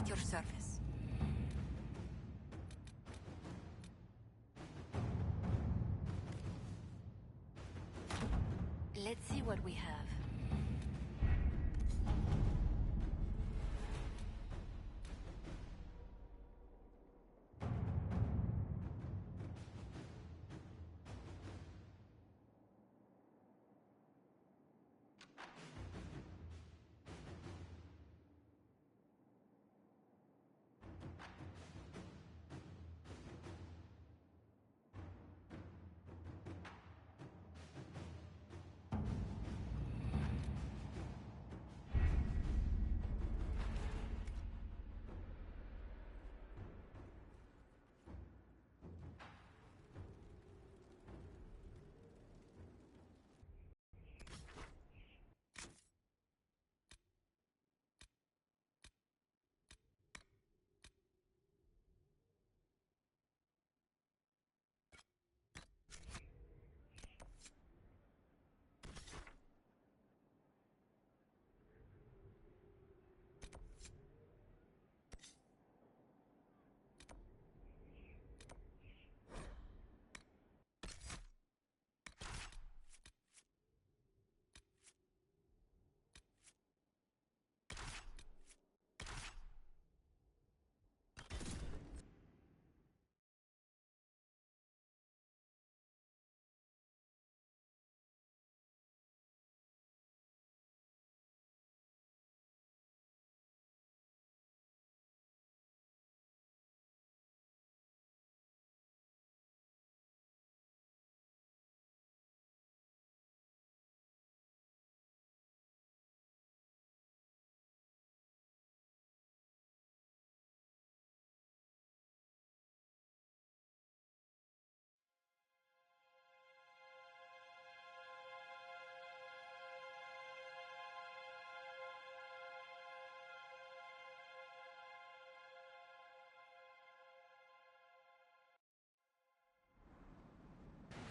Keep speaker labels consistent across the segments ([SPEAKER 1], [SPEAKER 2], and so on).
[SPEAKER 1] At your service. Let's see what we have.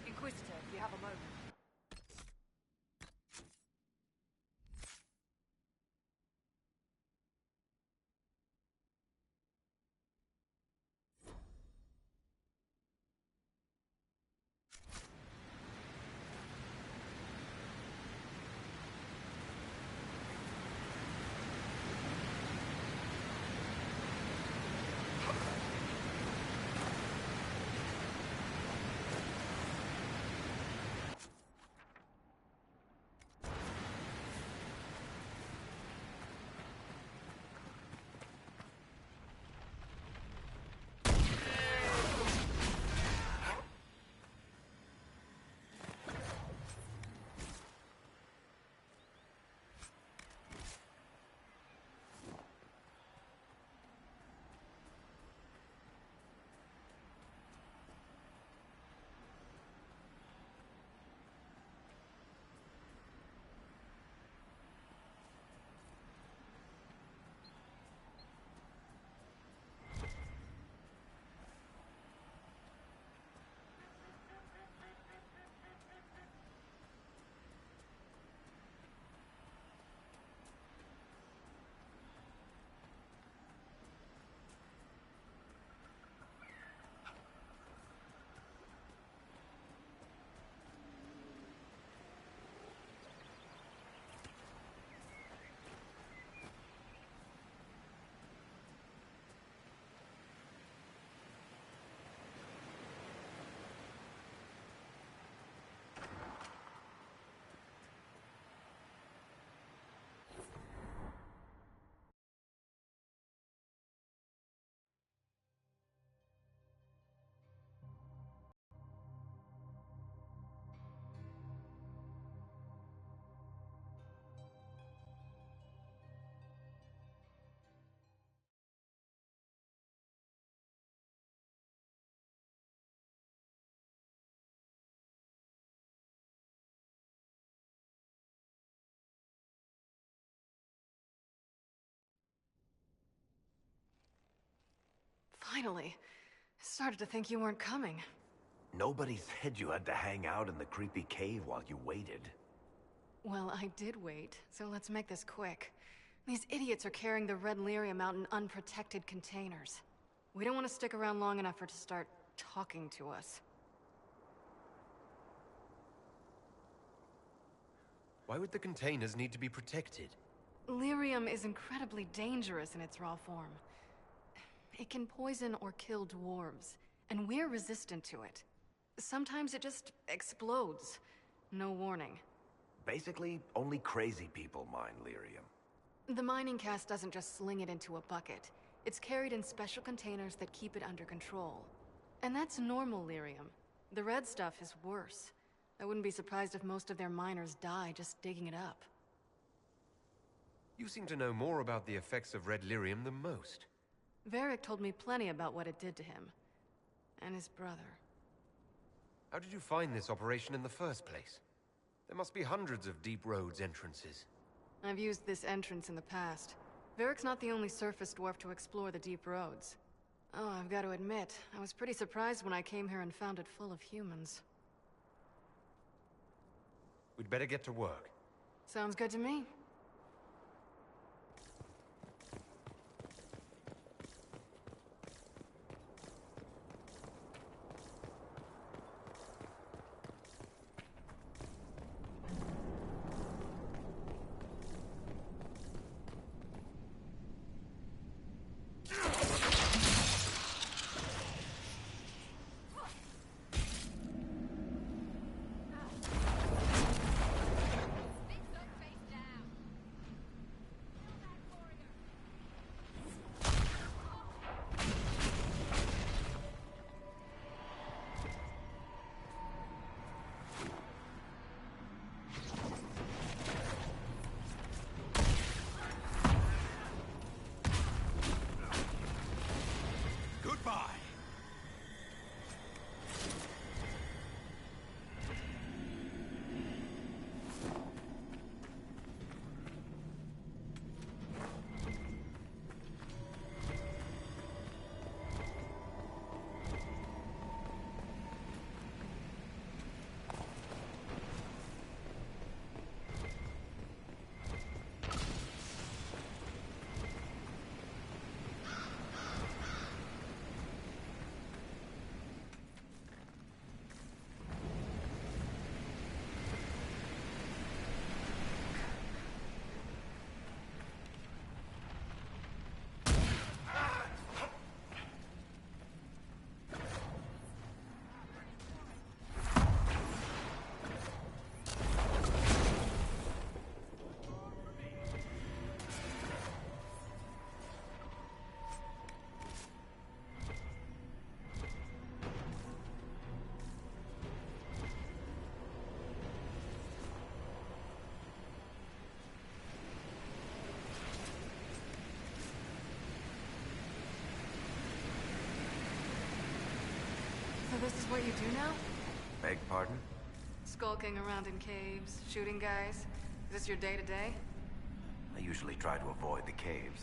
[SPEAKER 1] Inquisitor, if you have a moment.
[SPEAKER 2] Finally. I started to think you weren't coming.
[SPEAKER 3] Nobody said you had to hang out in the creepy cave while you waited.
[SPEAKER 2] Well, I did wait, so let's make this quick. These idiots are carrying the red lyrium out in unprotected containers. We don't want to stick around long enough for it to start talking to us.
[SPEAKER 4] Why would the containers need to be protected?
[SPEAKER 2] Lyrium is incredibly dangerous in its raw form. It can poison or kill dwarves, and we're resistant to it. Sometimes it just explodes. No warning.
[SPEAKER 3] Basically, only crazy people mine lyrium.
[SPEAKER 2] The mining cast doesn't just sling it into a bucket. It's carried in special containers that keep it under control. And that's normal lyrium. The red stuff is worse. I wouldn't be surprised if most of their miners die just digging it up.
[SPEAKER 4] You seem to know more about the effects of red lyrium than most.
[SPEAKER 2] Varric told me plenty about what it did to him. And his brother.
[SPEAKER 4] How did you find this operation in the first place? There must be hundreds of Deep Roads entrances.
[SPEAKER 2] I've used this entrance in the past. Varric's not the only surface dwarf to explore the Deep Roads. Oh, I've got to admit, I was pretty surprised when I came here and found it full of humans.
[SPEAKER 4] We'd better get to work.
[SPEAKER 2] Sounds good to me. So this is what you do now?
[SPEAKER 3] Beg pardon?
[SPEAKER 2] Skulking around in caves, shooting guys? Is this your day-to-day?
[SPEAKER 3] I usually try to avoid the caves.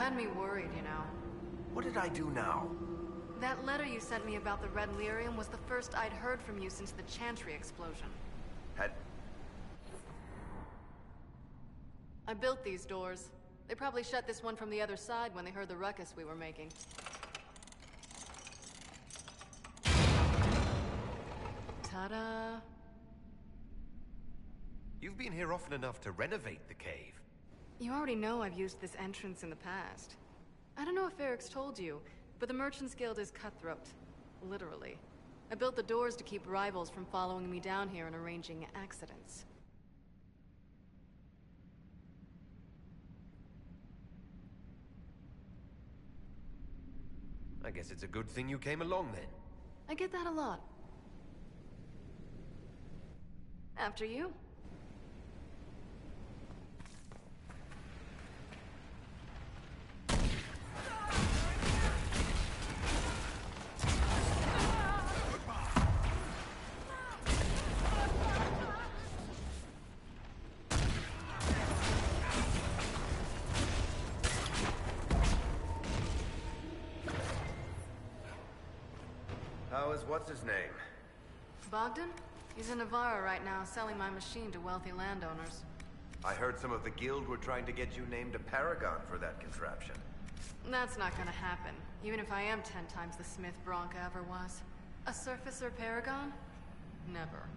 [SPEAKER 2] had me worried, you know.
[SPEAKER 3] What did I do now?
[SPEAKER 2] That letter you sent me about the red lyrium was the first I'd heard from you since the Chantry explosion. I built these doors. They probably shut this one from the other side when they heard the ruckus we were making. Ta-da!
[SPEAKER 4] You've been here often enough to renovate the cave.
[SPEAKER 2] You already know I've used this entrance in the past. I don't know if Eric's told you, but the Merchants Guild is cutthroat. Literally. I built the doors to keep rivals from following me down here and arranging accidents.
[SPEAKER 4] I guess it's a good thing you came along then.
[SPEAKER 2] I get that a lot. After you.
[SPEAKER 3] How is what's-his-name?
[SPEAKER 2] Bogdan? He's in Navarra right now, selling my machine to wealthy landowners.
[SPEAKER 3] I heard some of the guild were trying to get you named a paragon for that contraption.
[SPEAKER 2] That's not gonna happen, even if I am 10 times the Smith Bronca ever was. A surfacer paragon? Never.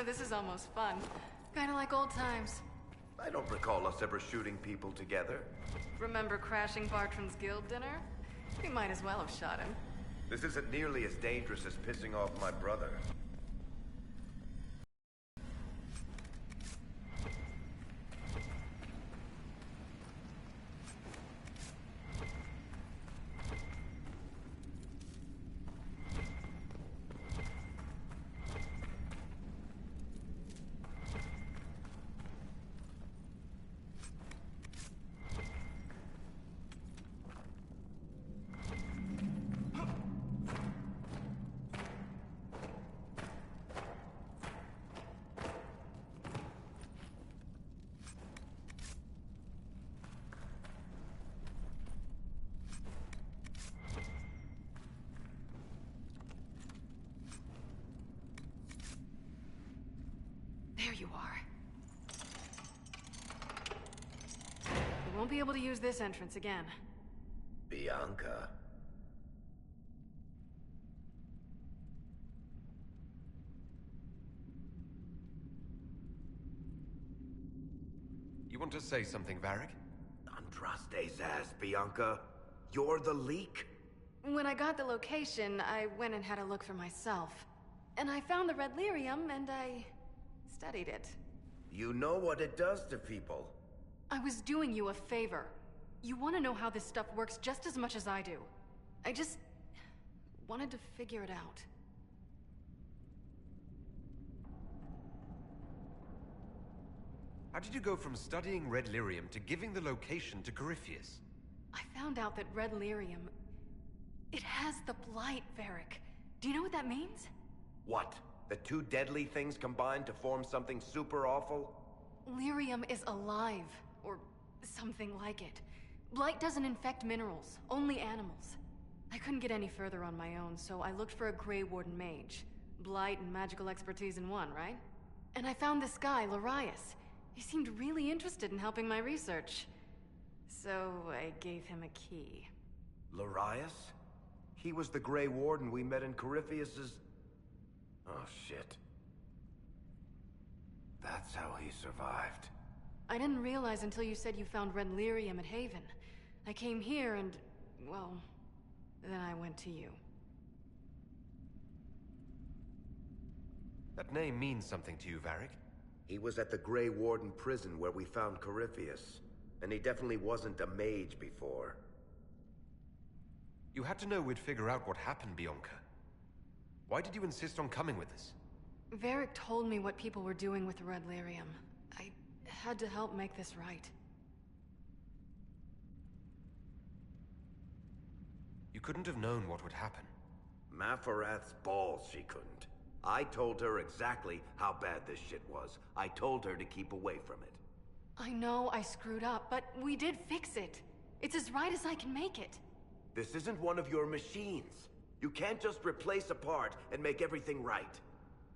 [SPEAKER 2] This is almost fun. Kinda like old times.
[SPEAKER 3] I don't recall us ever shooting people together.
[SPEAKER 2] Remember crashing Bartram's guild dinner? We might as well have shot him.
[SPEAKER 3] This isn't nearly as dangerous as pissing off my brother.
[SPEAKER 2] There you are. We won't be able to use this entrance again.
[SPEAKER 3] Bianca.
[SPEAKER 4] You want to say something, Varric?
[SPEAKER 3] Andraste's ass, Bianca. You're the leak?
[SPEAKER 2] When I got the location, I went and had a look for myself. And I found the red lyrium, and I studied it.
[SPEAKER 3] You know what it does to people.
[SPEAKER 2] I was doing you a favor. You want to know how this stuff works just as much as I do. I just wanted to figure it out.
[SPEAKER 4] How did you go from studying red lyrium to giving the location to Corypheus?
[SPEAKER 2] I found out that red lyrium... it has the blight, Varric. Do you know what that means?
[SPEAKER 3] What? The two deadly things combined to form something super awful?
[SPEAKER 2] Lyrium is alive, or something like it. Blight doesn't infect minerals, only animals. I couldn't get any further on my own, so I looked for a Grey Warden mage. Blight and magical expertise in one, right? And I found this guy, Larius. He seemed really interested in helping my research. So I gave him a key.
[SPEAKER 3] Larius? He was the Grey Warden we met in Corypheus's... Oh, shit. That's how he survived.
[SPEAKER 2] I didn't realize until you said you found red lyrium at Haven. I came here and, well, then I went to you.
[SPEAKER 4] That name means something to you, Varric?
[SPEAKER 3] He was at the Grey Warden prison where we found Corypheus. And he definitely wasn't a mage before.
[SPEAKER 4] You had to know we'd figure out what happened, Bianca. Why did you insist on coming with us?
[SPEAKER 2] Varric told me what people were doing with the red lyrium. I had to help make this right.
[SPEAKER 4] You couldn't have known what would happen.
[SPEAKER 3] Mafarath's balls, she couldn't. I told her exactly how bad this shit was. I told her to keep away from it.
[SPEAKER 2] I know I screwed up, but we did fix it. It's as right as I can make it.
[SPEAKER 3] This isn't one of your machines. You can't just replace a part and make everything right.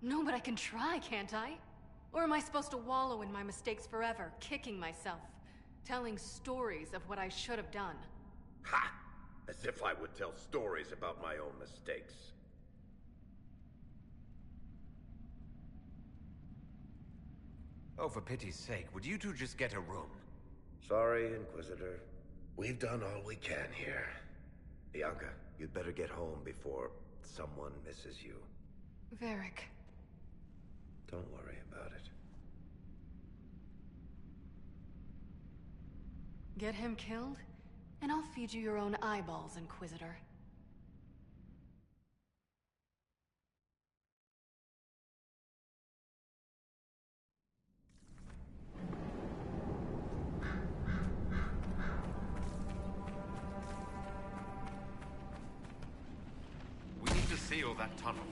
[SPEAKER 2] No, but I can try, can't I? Or am I supposed to wallow in my mistakes forever, kicking myself, telling stories of what I should have done?
[SPEAKER 3] Ha! As if I would tell stories about my own mistakes.
[SPEAKER 4] Oh, for pity's sake, would you two just get a room?
[SPEAKER 3] Sorry, Inquisitor. We've done all we can here. Bianca, you'd better get home before someone misses you.
[SPEAKER 2] Varric.
[SPEAKER 3] Don't worry about it.
[SPEAKER 2] Get him killed, and I'll feed you your own eyeballs, Inquisitor.
[SPEAKER 4] We need to seal that tunnel.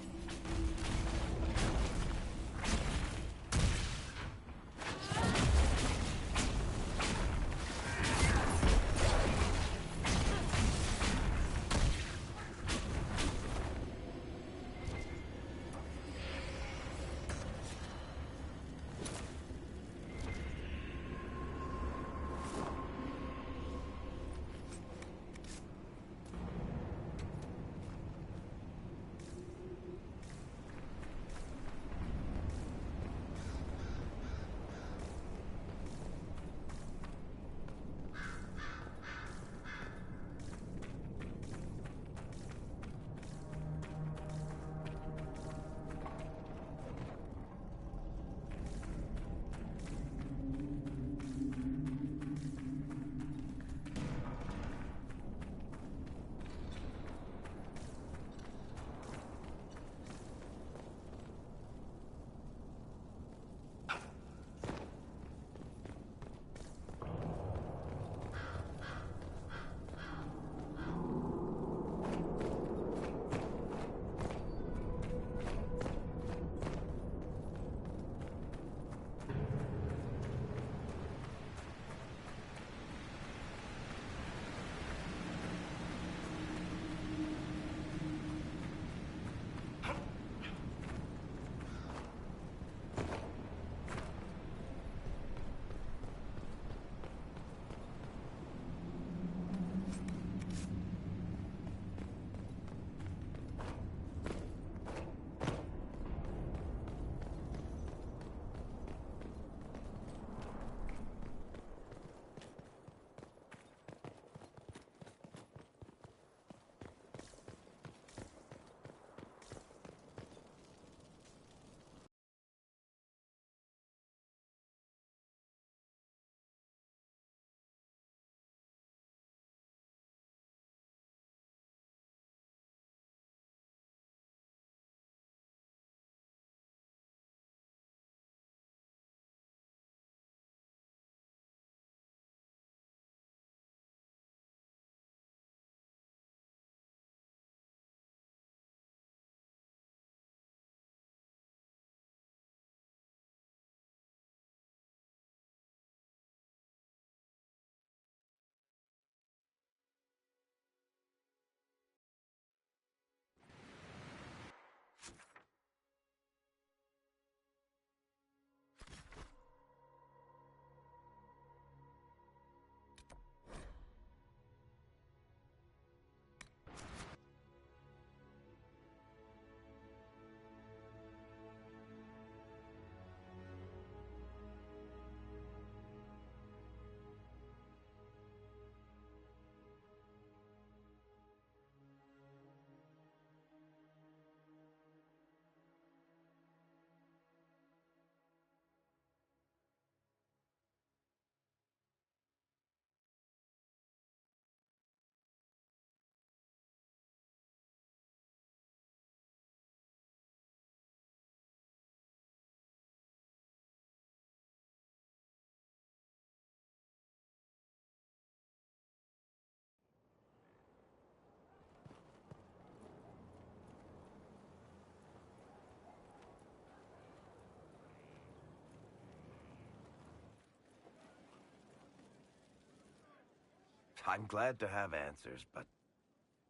[SPEAKER 3] I'm glad to have answers, but...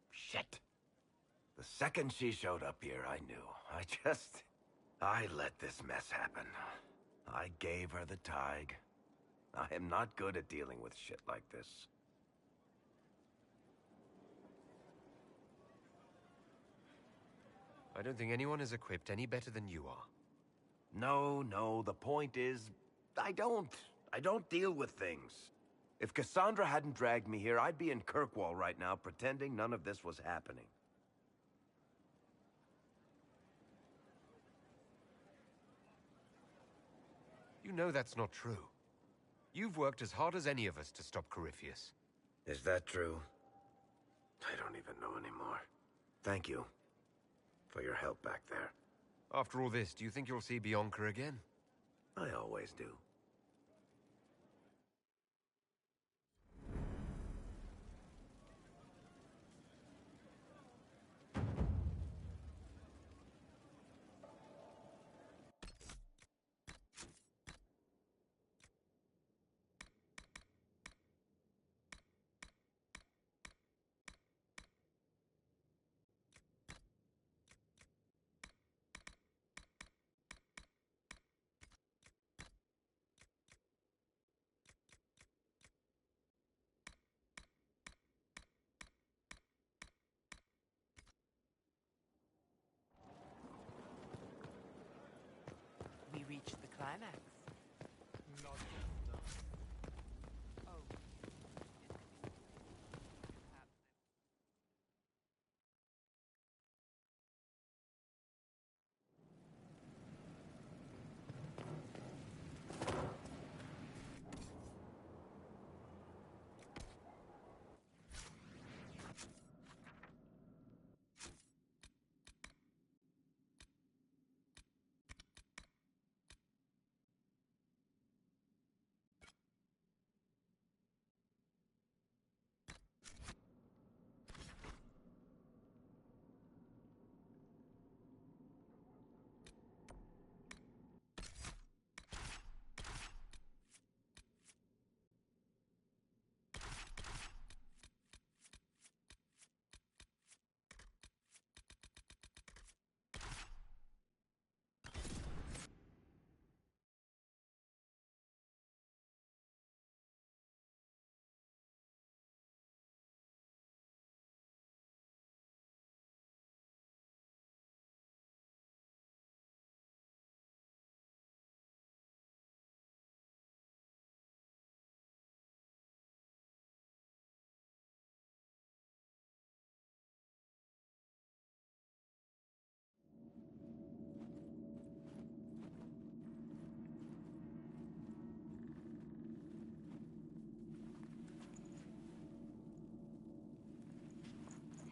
[SPEAKER 3] shit. The second she showed up here, I knew. I let this mess happen. I gave her the tig. I am not good at dealing with shit like this.
[SPEAKER 4] I don't think anyone is equipped any better than you are.
[SPEAKER 3] No, the point is, I don't deal with things. If Cassandra hadn't dragged me here, I'd be in Kirkwall right now pretending none of this was happening.
[SPEAKER 4] You know that's not true. You've worked as hard as any of us to stop Corypheus.
[SPEAKER 3] Is that true? I don't even know anymore. Thank you for your help back there.
[SPEAKER 4] After all this, do you think you'll see Bianca again?
[SPEAKER 3] I always do.
[SPEAKER 5] We reached the climax. Not Oh.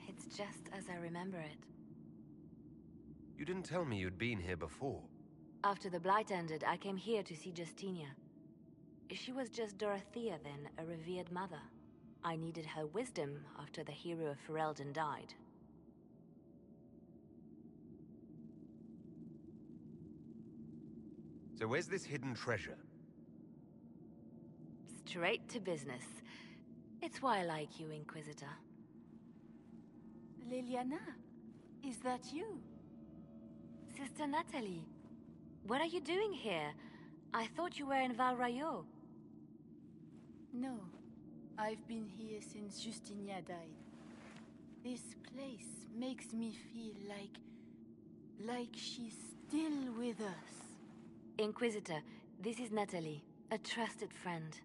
[SPEAKER 1] It's just as I remember it.
[SPEAKER 4] You didn't tell me you'd been here before.
[SPEAKER 1] After the Blight ended, I came here to see Justinia. She was just Dorothea then, a revered mother. I needed her wisdom after the hero of Ferelden died.
[SPEAKER 4] So where's this hidden treasure?
[SPEAKER 1] Straight to business. It's why I like you, Inquisitor.
[SPEAKER 6] Liliana, is that you?
[SPEAKER 1] Sister Natalie, what are you doing here? I thought you were in Val Rayo.
[SPEAKER 6] No, I've been here since Justinia died. This place makes me feel like she's still with us.
[SPEAKER 1] Inquisitor, this is Natalie, a trusted friend.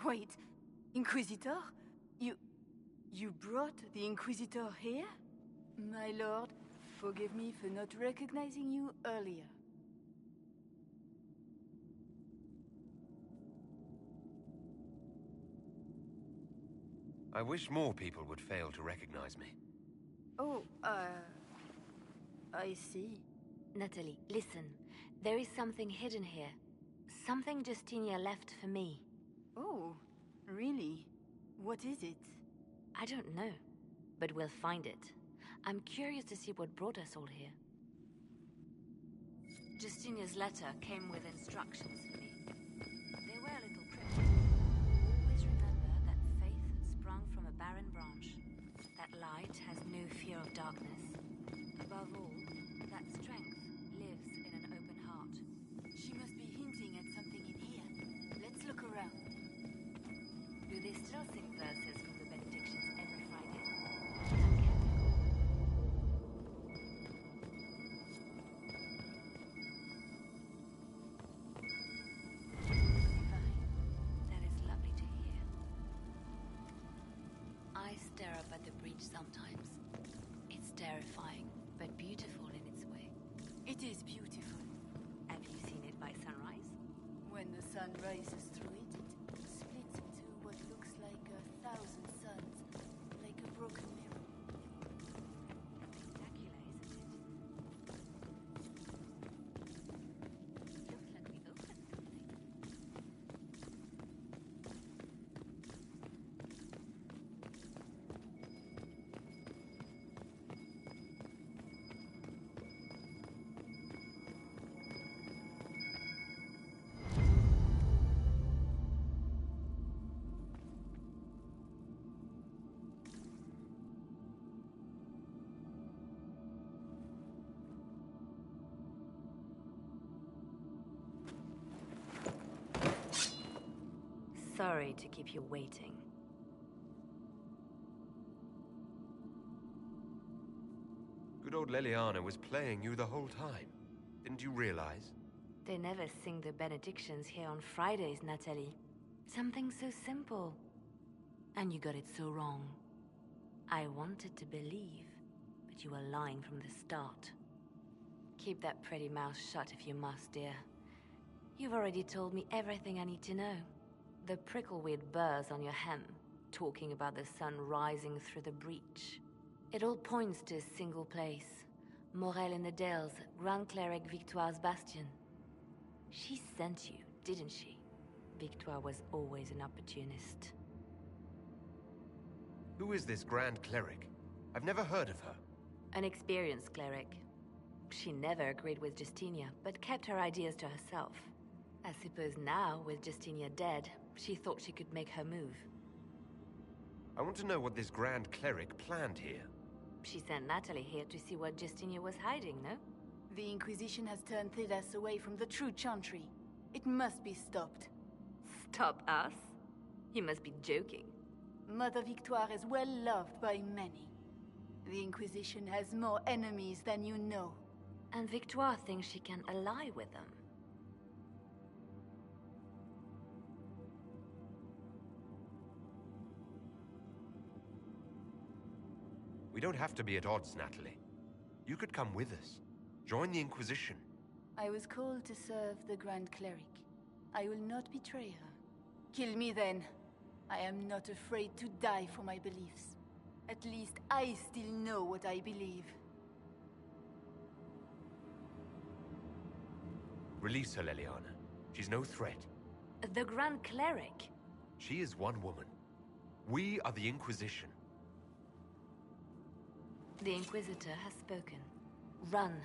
[SPEAKER 6] Wait, Inquisitor? You brought the Inquisitor here? My lord, forgive me for not recognizing you earlier.
[SPEAKER 4] I wish more people would fail to recognize me.
[SPEAKER 6] Oh, I see.
[SPEAKER 1] Natalie, listen. There is something hidden here. Something Justinia left for me.
[SPEAKER 6] Oh, really? What is it?
[SPEAKER 1] I don't know, but we'll find it. I'm curious to see what brought us all here. Justinia's letter came with instructions for me. They were a little cryptic. Always remember that faith sprung It has no fear of darkness. Above all, that strength lives in an open heart.
[SPEAKER 6] She must be hinting at something in here. Let's look around.
[SPEAKER 1] Do they still sing verses from the benedictions every Friday? I'm careful. Divine. That is lovely to hear. I stare up at the breach sometimes. It's terrifying, but beautiful in its way.
[SPEAKER 6] It is beautiful.
[SPEAKER 1] Have you seen it by sunrise?
[SPEAKER 6] When the sun rises through it, it splits into what looks like 1,000 suns, like a broken mirror.
[SPEAKER 1] Spectacular, isn't it? Looks like we opened something. Sorry to keep you waiting.
[SPEAKER 4] Good old Leliana was playing you the whole time. Didn't you realize?
[SPEAKER 1] They never sing the benedictions here on Fridays, Natalie. Something so simple. And you got it so wrong. I wanted to believe, but you were lying from the start. Keep that pretty mouth shut if you must, dear. You've already told me everything I need to know. The prickleweed burrs on your hem, talking about the sun rising through the breach. It all points to a single place. Morel in the Dales, Grand Cleric Victoire's bastion. She sent you, didn't she? Victoire was always an opportunist.
[SPEAKER 4] Who is this Grand Cleric? I've never heard of her.
[SPEAKER 1] An experienced cleric. She never agreed with Justinia, but kept her ideas to herself. I suppose now, with Justinia dead, she thought she could make her move.
[SPEAKER 4] I want to know what this Grand Cleric planned here.
[SPEAKER 1] She sent Natalie here to see what Justinia was hiding, no?
[SPEAKER 6] The Inquisition has turned Thidas away from the true chantry. It must be stopped.
[SPEAKER 1] Stop us? You must be joking.
[SPEAKER 6] Mother Victoire is well loved by many. The Inquisition has more enemies than you know.
[SPEAKER 1] And Victoire thinks she can ally with them.
[SPEAKER 4] We don't have to be at odds, Natalie. You could come with us. Join the Inquisition.
[SPEAKER 6] I was called to serve the Grand Cleric. I will not betray her. Kill me then. I am not afraid to die for my beliefs. At least I still know what I believe.
[SPEAKER 4] Release her, Leliana. She's no threat.
[SPEAKER 1] The Grand Cleric?
[SPEAKER 4] She is one woman. We are the Inquisition.
[SPEAKER 1] The Inquisitor has spoken. Run.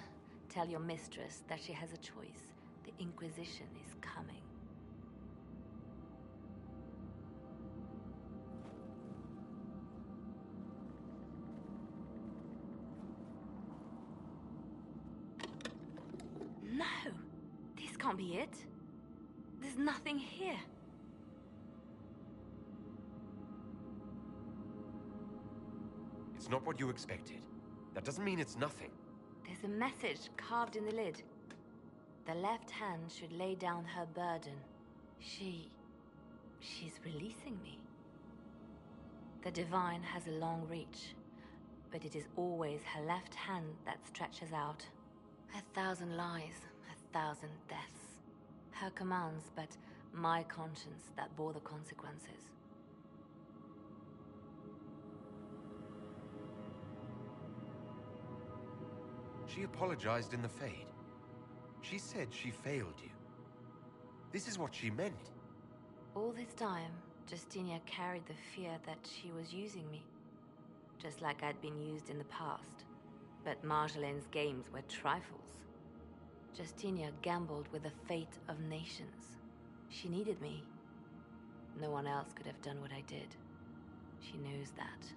[SPEAKER 1] Tell your mistress that she has a choice. The Inquisition is coming. No! This can't be it. There's nothing here.
[SPEAKER 4] It's not what you expected. That doesn't mean it's nothing.
[SPEAKER 1] There's a message carved in the lid. The left hand should lay down her burden. She's releasing me. The Divine has a long reach, but it is always her left hand that stretches out. 1,000 lies, 1,000 deaths. Her commands, but my conscience that bore the consequences.
[SPEAKER 4] She apologized in the Fade. She said she failed you. This is what she meant.
[SPEAKER 1] All this time, Justinia carried the fear that she was using me. Just like I'd been used in the past. But Marjolaine's games were trifles. Justinia gambled with the fate of nations. She needed me. No one else could have done what I did. She knows that.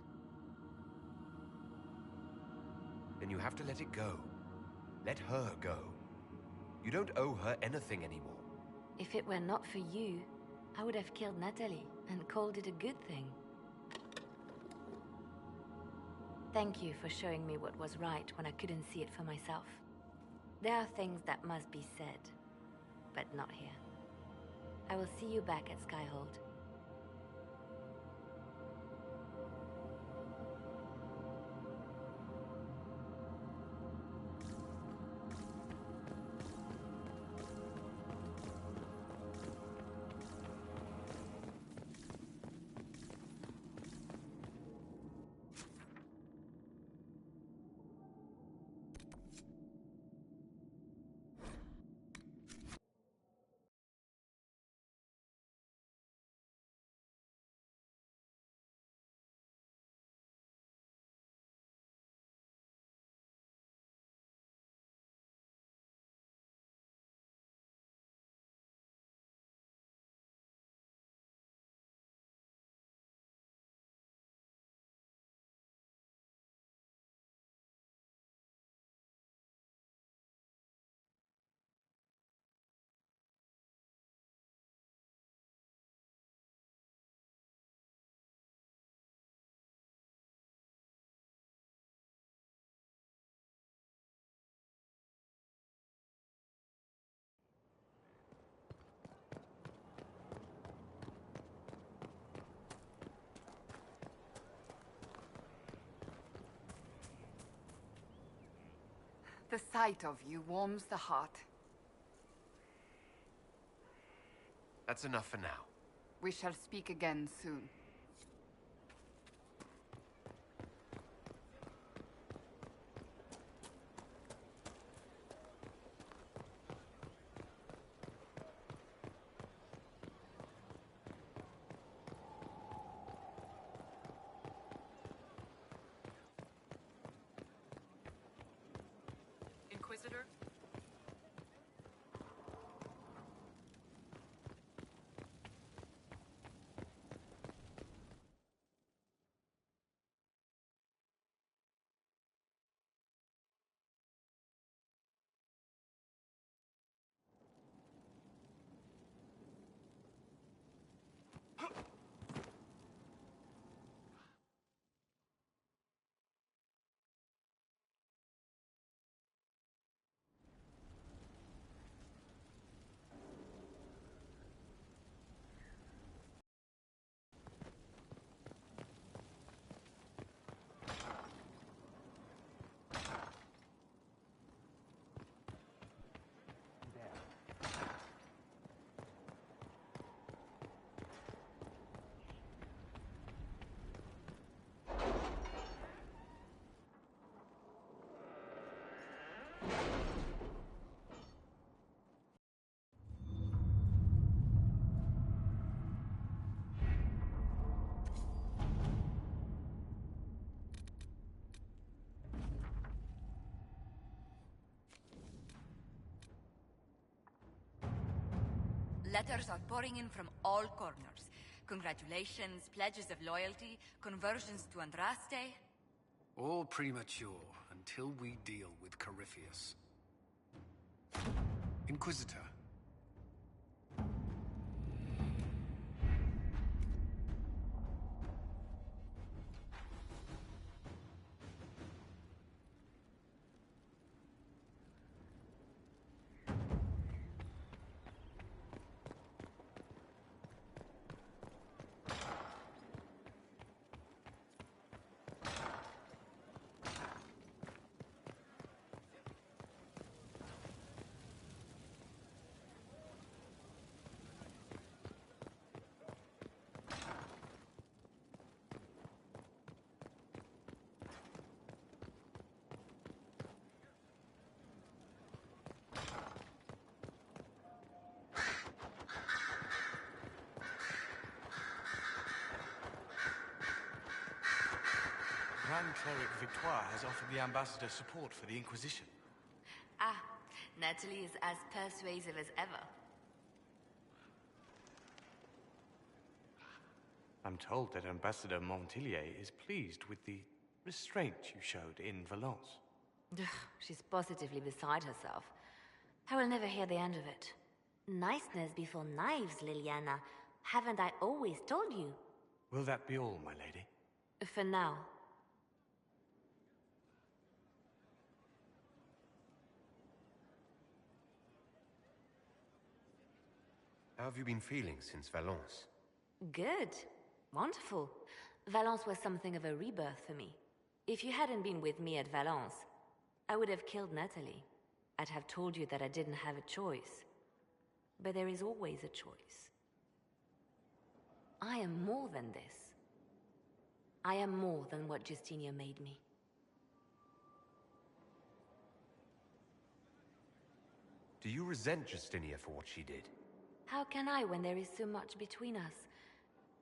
[SPEAKER 4] then you have to let it go. Let her go. You don't owe her anything anymore.
[SPEAKER 1] If it were not for you, I would have killed Natalie and called it a good thing. Thank you for showing me what was right when I couldn't see it for myself. There are things that must be said, but not here. I will see you back at Skyhold.
[SPEAKER 7] The sight of you warms the heart.
[SPEAKER 4] That's enough for now.
[SPEAKER 7] We shall speak again soon.
[SPEAKER 5] Inquisitor?
[SPEAKER 8] Letters are pouring in from all corners. Congratulations, pledges of loyalty, conversions to Andraste.
[SPEAKER 9] All premature until we deal with Corypheus. Inquisitor.
[SPEAKER 10] Grand Cleric Victoire has offered the Ambassador support for the Inquisition.
[SPEAKER 1] Ah, Natalie is as persuasive as ever.
[SPEAKER 10] I'm told that Ambassador Montillier is pleased with the restraint you showed in Valence.
[SPEAKER 1] She's positively beside herself. I will never hear the end of it.
[SPEAKER 11] Niceness before knives, Liliana. Haven't I always told you?
[SPEAKER 10] Will that be all, my lady?
[SPEAKER 1] For now.
[SPEAKER 4] How have you been feeling since Valence?
[SPEAKER 1] Good. Wonderful. Valence was something of a rebirth for me. If you hadn't been with me at Valence, I would have killed Natalie. I'd have told you that I didn't have a choice. But there is always a choice. I am more than this. I am more than what Justinia made me.
[SPEAKER 4] Do you resent Justinia for what she did?
[SPEAKER 1] How can I when there is so much between us?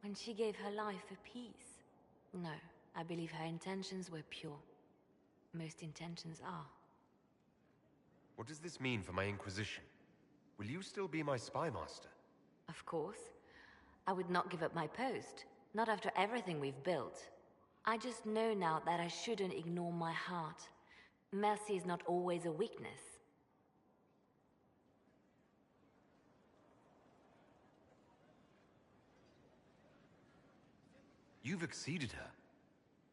[SPEAKER 1] When she gave her life for peace? No, I believe her intentions were pure. Most intentions are.
[SPEAKER 4] What does this mean for my Inquisition? Will you still be my spy master?
[SPEAKER 1] Of course. I would not give up my post. Not after everything we've built. I just know now that I shouldn't ignore my heart. Mercy is not always a weakness.
[SPEAKER 4] You've exceeded her.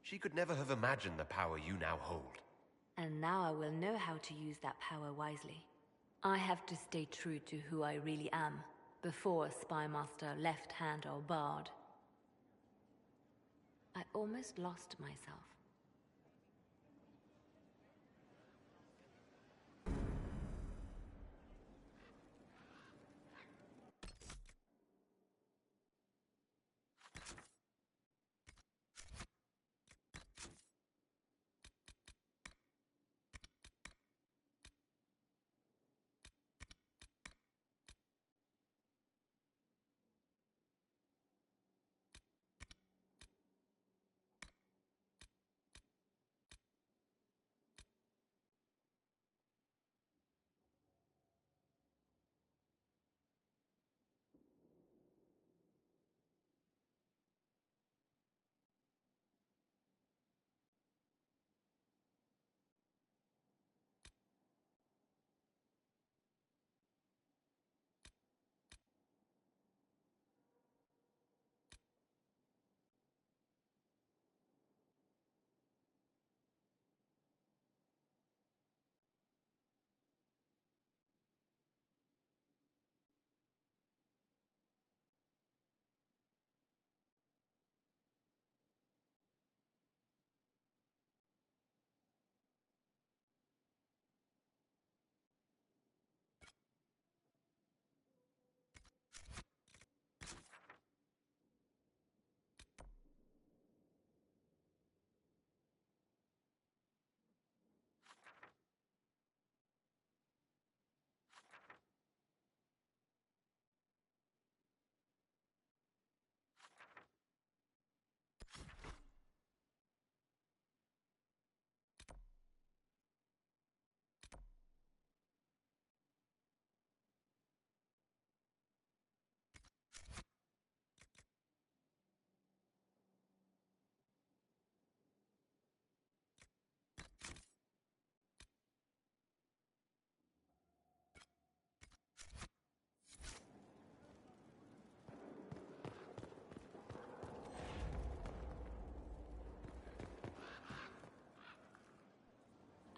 [SPEAKER 4] She could never have imagined the power you now hold.
[SPEAKER 1] And now I will know how to use that power wisely. I have to stay true to who I really am, before a spy master, left hand or barred. I almost lost myself.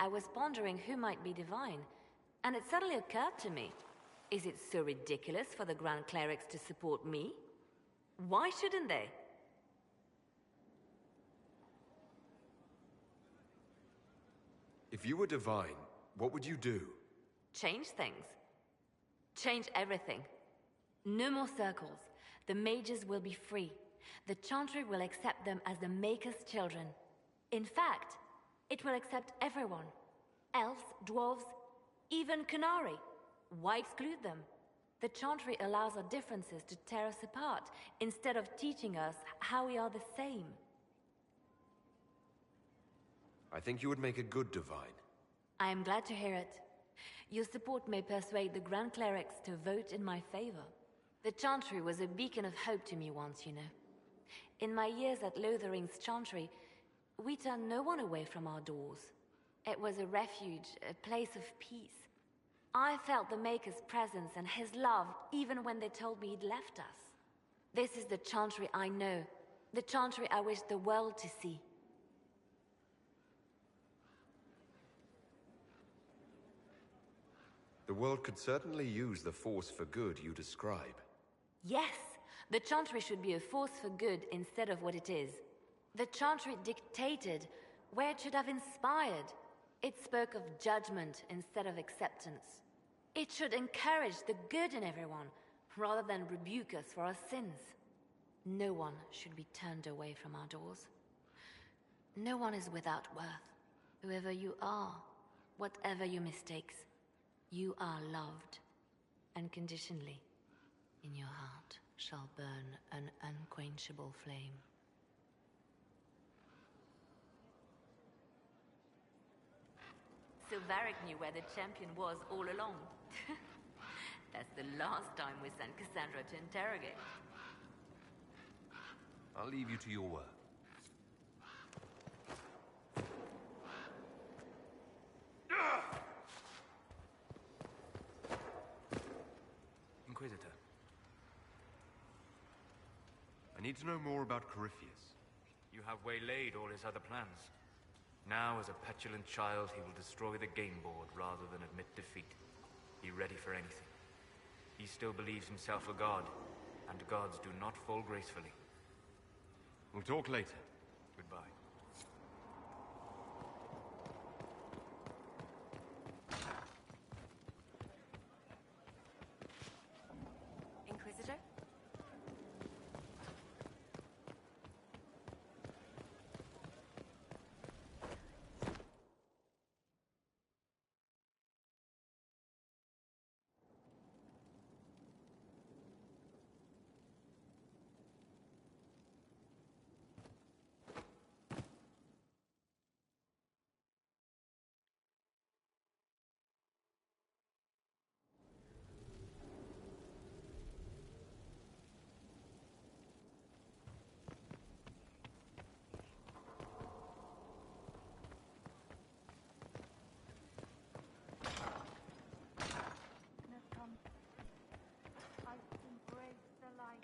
[SPEAKER 1] I was pondering who might be divine, and it suddenly occurred to me. Is it so ridiculous for the Grand Clerics to support me? Why shouldn't they?
[SPEAKER 4] If you were divine, what would you do?
[SPEAKER 1] Change things. Change everything. No more circles. The mages will be free. The Chantry will accept them as the Maker's children. In fact, it will accept everyone. Elves, dwarves, even Canary. Why exclude them? The Chantry allows our differences to tear us apart, instead of teaching us how we are the same.
[SPEAKER 4] I think you would make a good divine.
[SPEAKER 1] I am glad to hear it. Your support may persuade the Grand Clerics to vote in my favor. The Chantry was a beacon of hope to me once, you know. In my years at Lothering's Chantry, we turned no one away from our doors. It was a refuge, a place of peace. I felt the Maker's presence and his love even when they told me he'd left us. This is the Chantry I know, the Chantry I wish the world to see.
[SPEAKER 4] The world could certainly use the force for good you describe.
[SPEAKER 1] Yes, the Chantry should be a force for good instead of what it is. The Chantry dictated where it should have inspired. It spoke of judgment instead of acceptance. It should encourage the good in everyone, rather than rebuke us for our sins. No one should be turned away from our doors. No one is without worth. Whoever you are, whatever your mistakes, you are loved, unconditionally. In your heart shall burn an unquenchable flame. So Varric knew where the champion was all along. That's the last time we sent Cassandra to interrogate.
[SPEAKER 4] I'll leave you to your work.
[SPEAKER 10] Inquisitor.
[SPEAKER 4] I need to know more about Corypheus.
[SPEAKER 12] You have waylaid all his other plans. Now, as a petulant child, he will destroy the game board rather than admit defeat. Be ready for anything. He still believes himself a god, and gods do not fall gracefully.
[SPEAKER 4] We'll talk later.
[SPEAKER 12] Goodbye.
[SPEAKER 8] Inquisitor?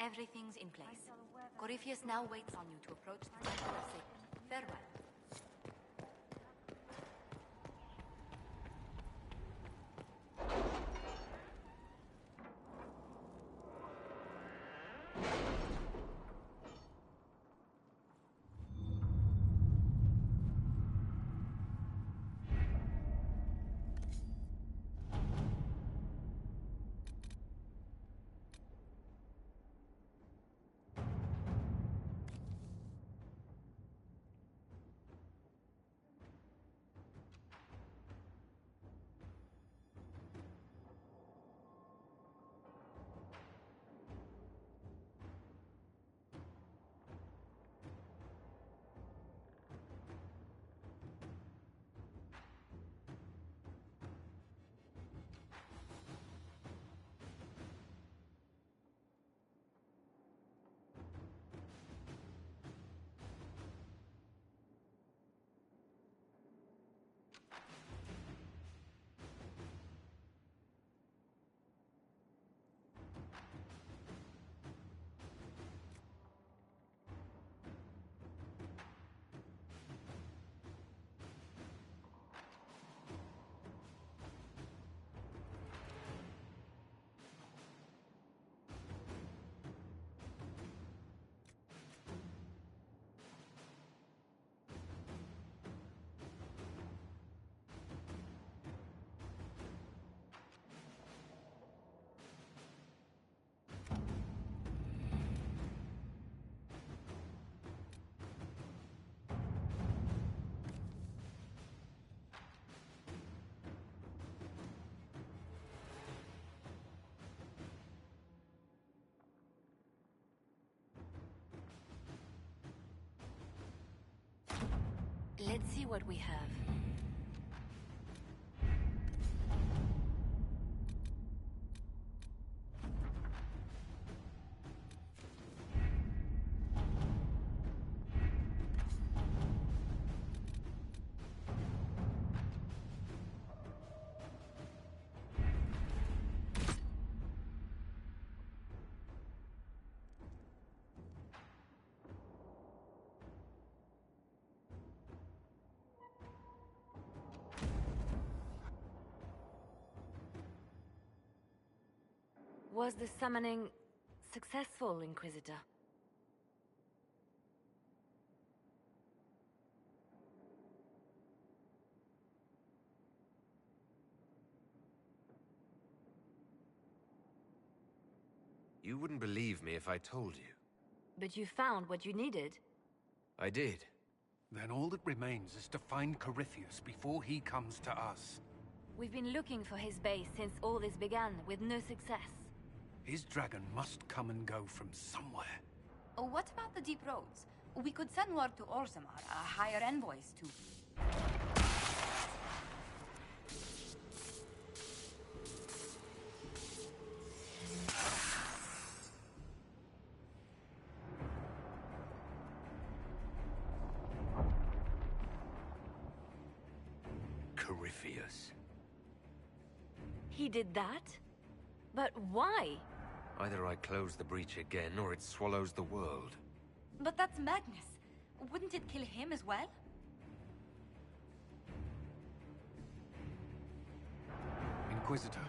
[SPEAKER 8] Everything's in place. Corypheus now waits on you to approach the Temple of Satan. Farewell.
[SPEAKER 1] Let's see what we have. Was the summoning successful, Inquisitor?
[SPEAKER 4] You wouldn't believe me if I told you.
[SPEAKER 1] But you found what you needed.
[SPEAKER 4] I did.
[SPEAKER 9] Then all that remains is to find Corypheus before he comes to us.
[SPEAKER 1] We've been looking for his base since all this began, with no success.
[SPEAKER 9] His dragon must come and go from somewhere.
[SPEAKER 8] Oh, what about the deep roads? We could send word to Orzammar, hire envoys to...
[SPEAKER 4] Corypheus.
[SPEAKER 1] He did that? But why?
[SPEAKER 4] Either I close the breach again, or it swallows the world.
[SPEAKER 8] But that's Magnus. Wouldn't it kill him as well?
[SPEAKER 9] Inquisitor,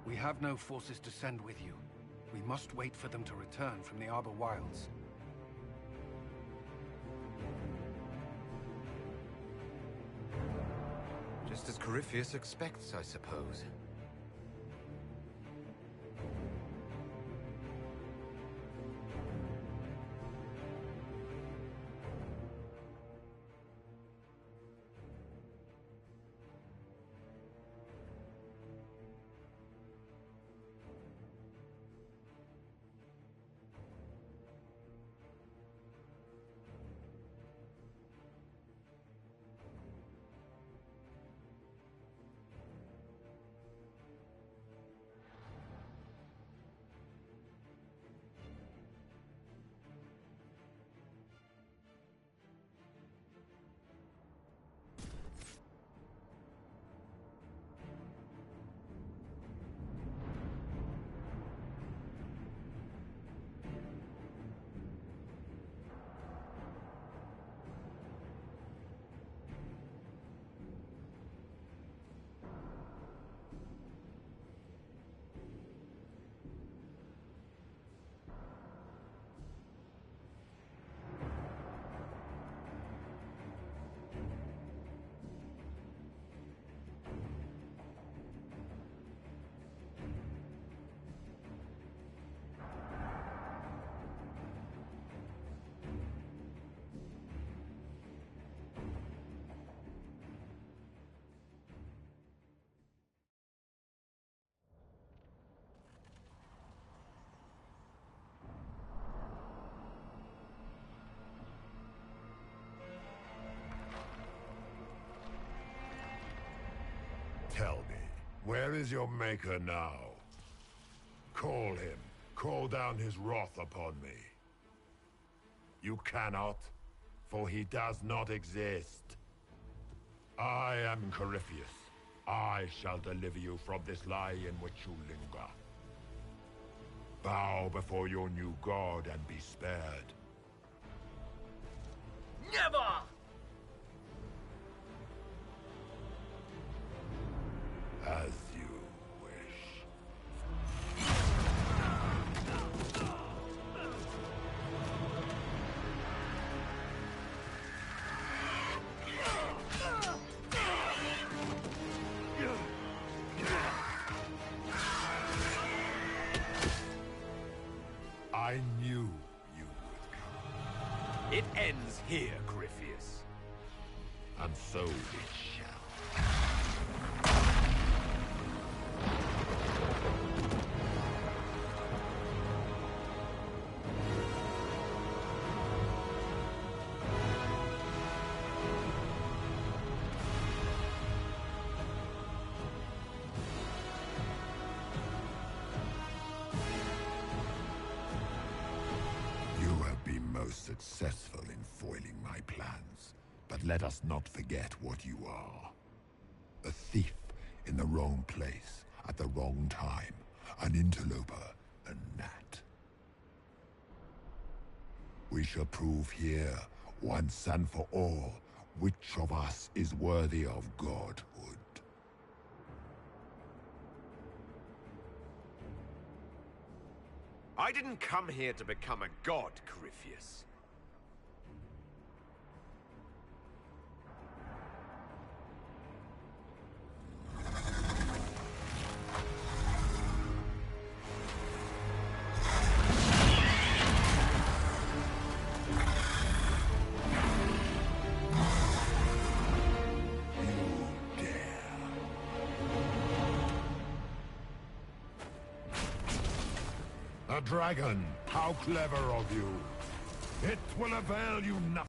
[SPEAKER 9] we have no forces to send with you. We must wait for them to return from the Arbor Wilds.
[SPEAKER 4] Just as Corypheus expects, I suppose.
[SPEAKER 13] Tell me, where is your maker now? Call him. Call down his wrath upon me. You cannot, for he does not exist. I am Corypheus. I shall deliver you from this lie in which you linger. Bow before your new god and be spared.
[SPEAKER 5] Never!
[SPEAKER 13] As you wish. I knew you would come.
[SPEAKER 4] It ends here, Corypheus.
[SPEAKER 13] And so it shall. Successful in foiling my plans, but let us not forget what you are. A thief in the wrong place at the wrong time, an interloper, a gnat. We shall prove here, once and for all, which of us is worthy of godhood.
[SPEAKER 14] I didn't come here to become a god, Corypheus.
[SPEAKER 13] A dragon! How clever of you! It will avail you nothing.